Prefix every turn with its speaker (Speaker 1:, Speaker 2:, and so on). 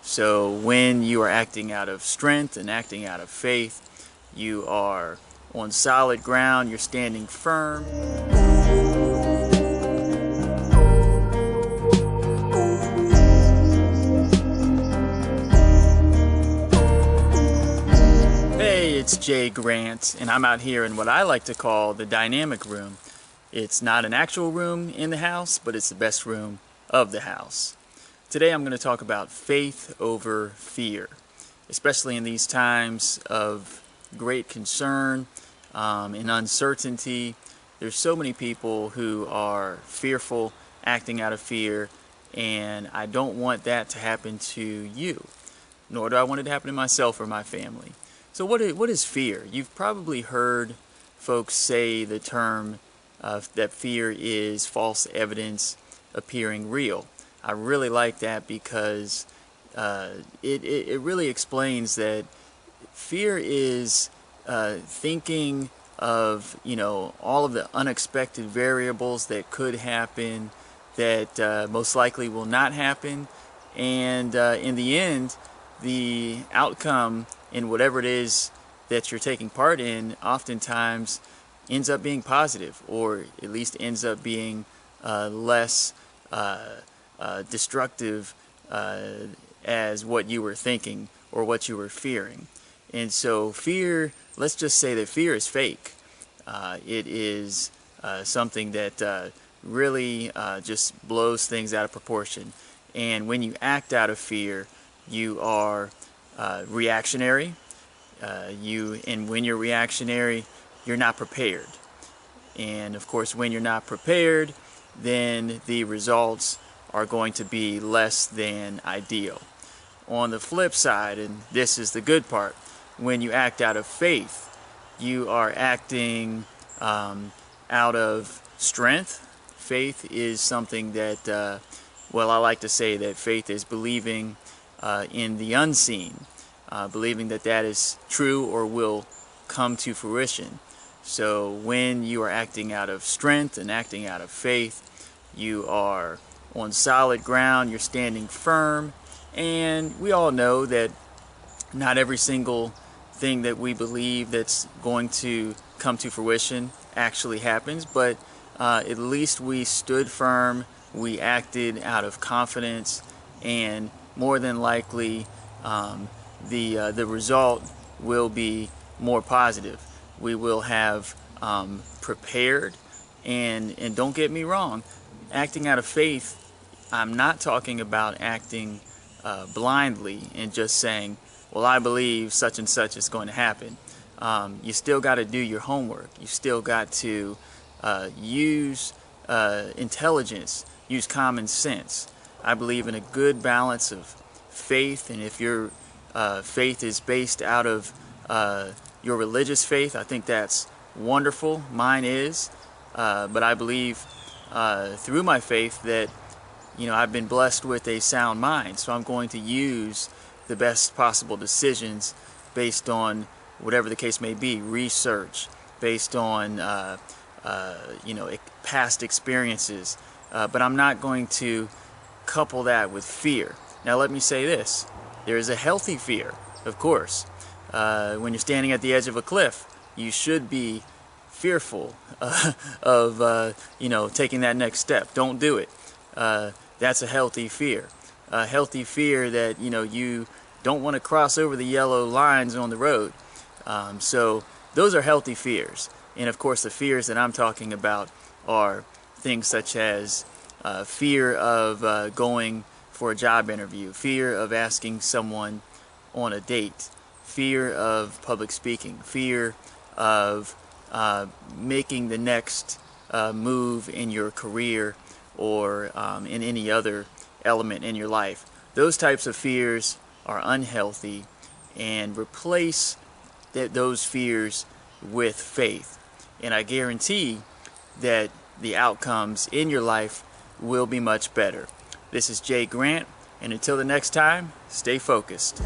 Speaker 1: So when you are acting out of strength and acting out of faith, you are on solid ground, you're standing firm. Hey, it's Jay Grant, and I'm out here in what I like to call the dynamic room. It's not an actual room in the house, but it's the best room of the house. Today I'm going to talk about faith over fear, especially in these times of great concern and uncertainty. There's so many people who are fearful, acting out of fear, and I don't want that to happen to you, nor do I want it to happen to myself or my family. So what is fear? You've probably heard folks say the term that fear is false evidence appearing real. I really like that because it really explains that fear is thinking of all of the unexpected variables that could happen, that most likely will not happen, and in the end, the outcome in whatever it is that you're taking part in oftentimes ends up being positive, or at least ends up being less destructive as what you were thinking or what you were fearing. And so fear, let's just say that fear is fake. It is something that really just blows things out of proportion. And when you act out of fear, you are reactionary. And when you're reactionary, you're not prepared. And of course, when you're not prepared, then the results are going to be less than ideal. On the flip side, and this is the good part, when you act out of faith, you are acting out of strength. Faith is something that, I like to say that faith is believing in the unseen, believing that that is true or will come to fruition. So when you are acting out of strength and acting out of faith, you are on solid ground, you're standing firm, and we all know that not every single thing that we believe that's going to come to fruition actually happens, but at least we stood firm, we acted out of confidence, and more than likely the result will be more positive. We will have prepared, and don't get me wrong, acting out of faith, I'm not talking about acting blindly and just saying, well, I believe such and such is going to happen. You still got to do your homework. You still got to use intelligence, use common sense. I believe in a good balance of faith, and if your faith is based out of your religious faith, I think that's wonderful. Mine is, but I believe through my faith that I've been blessed with a sound mind, so I'm going to use the best possible decisions based on whatever the case may be, research, based on past experiences, but I'm not going to couple that with fear. Now let me say this, there is a healthy fear, of course. When you're standing at the edge of a cliff, you should be fearful of taking that next step. Don't do it. That's a healthy fear. A healthy fear that you don't want to cross over the yellow lines on the road. So those are healthy fears. And of course the fears that I'm talking about are things such as fear of going for a job interview, fear of asking someone on a date, fear of public speaking, fear of making the next move in your career or in any other element in your life. Those types of fears are unhealthy, and replace those fears with faith. And I guarantee that the outcomes in your life will be much better. This is Jay Grant, and until the next time, stay focused.